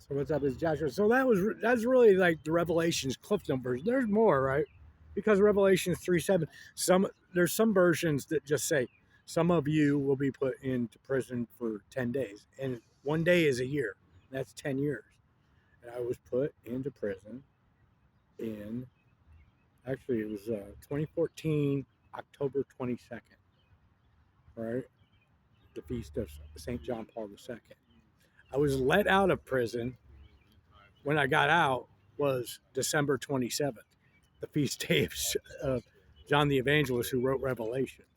So what's up is Joshua. So that's really like the Revelations Cliff numbers. There's more, right? Because Revelations 3:7. There's some versions that just say some of you will be put into prison for 10 days, and one day is a year. That's 10 years. And I was put into prison in actually it was 2014 October 22nd, right? The feast of St. John Paul II. I was let out of prison when I got out was December 27th, the feast day of John the Evangelist, who wrote Revelations.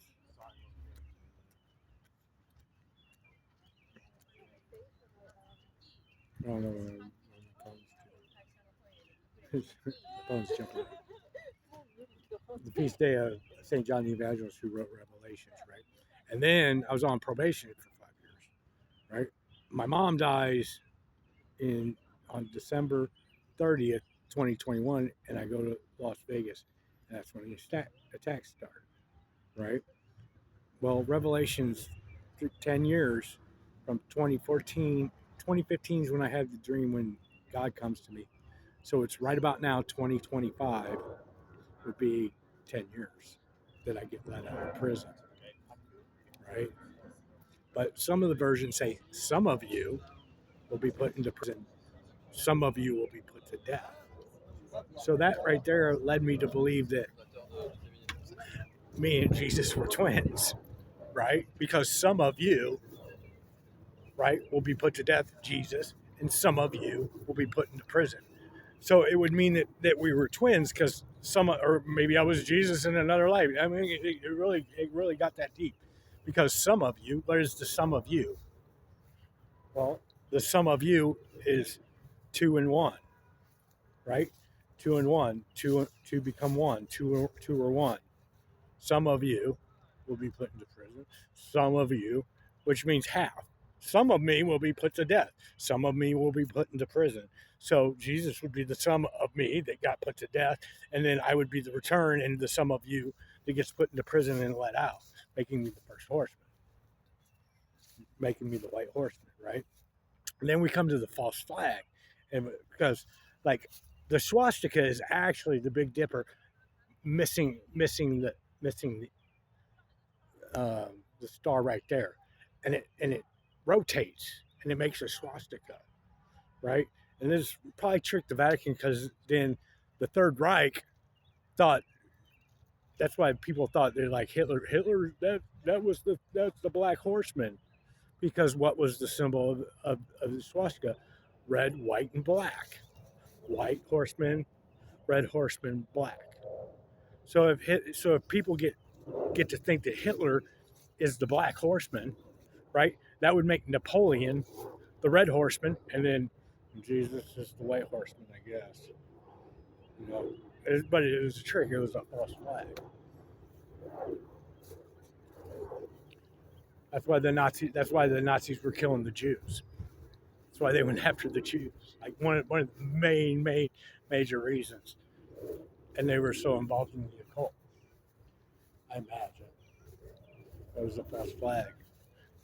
Oh, no, his phone's jumping. The feast day of St. John the Evangelist, who wrote Revelations, right? And then I was on probation for 5 years, right? My mom dies in on December 30th, 2021, and I go to Las Vegas, and that's when the attacks start, right? Well, Revelations 10 years from 2014, 2015 is when I had the dream when God comes to me. So it's right about now, 2025 would be 10 years that I get let out of prison, right? But some of the versions say some of you will be put into prison, some of you will be put to death. So that right there led me to believe that me and Jesus were twins, right? Because some of you, right, will be put to death, Jesus, and some of you will be put into prison. So it would mean that we were twins because or maybe I was Jesus in another life. I mean, it really got that deep because some of you, what is the sum of you? Well, the sum of you is 2 and 1, right? 2 and 1, two become one, two or one. Some of you will be put into prison. Some of you, which means half. Some of me will be put to death. Some of me will be put into prison. So Jesus would be the sum of me that got put to death, and then I would be the return and the sum of you that gets put into prison and let out, making me the first horseman, making me the white horseman, right? And then we come to the false flag, and because like the swastika is actually the Big Dipper missing the star right there, and it rotates and it makes a swastika, right? And this probably tricked the Vatican because then the Third Reich thought that's why people thought they're like Hitler. Hitler that's the Black Horseman because what was the symbol of the swastika? Red, white, and black. White horseman, red horseman, black. So if people get to think that Hitler is the Black Horseman, right? That would make Napoleon the Red Horseman, and then Jesus is the White Horseman, I guess. You know, but it was a trick. It was a false flag. That's why the Nazis were killing the Jews. That's why they went after the Jews. Like one of the main major reasons, and they were so involved in the occult. I imagine it was a false flag.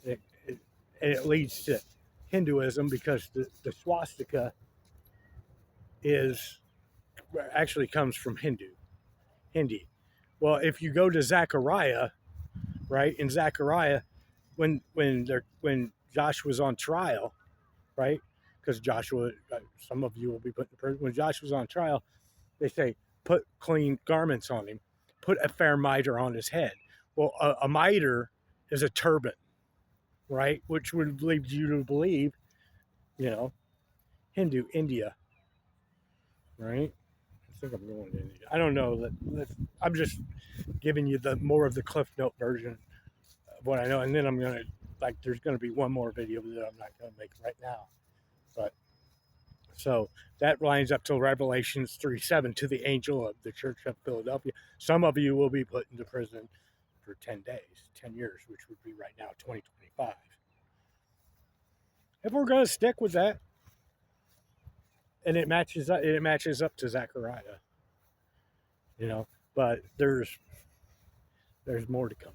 It, it, and it leads to Hinduism because the swastika is actually comes from Hindi. Well, if you go to Zechariah, right, in Zechariah, when Josh was on trial, right, because Joshua, some of you will be put in prison. When Josh was on trial, they say put clean garments on him, put a fair mitre on his head. Well, a mitre is a turban, right, which would lead you to believe, you know, India, right? I think I'm going to India. I don't know. I'm just giving you the more of the Cliff Note version of what I know, and then I'm gonna there's gonna be one more video that I'm not gonna make right now, but so that lines up to Revelations 3:7 to the angel of the church of Philadelphia. Some of you will be put into prison for 10 days, 10 years, which would be right now 2025. If we're gonna stick with that, and it matches up to Zechariah, but there's more to come.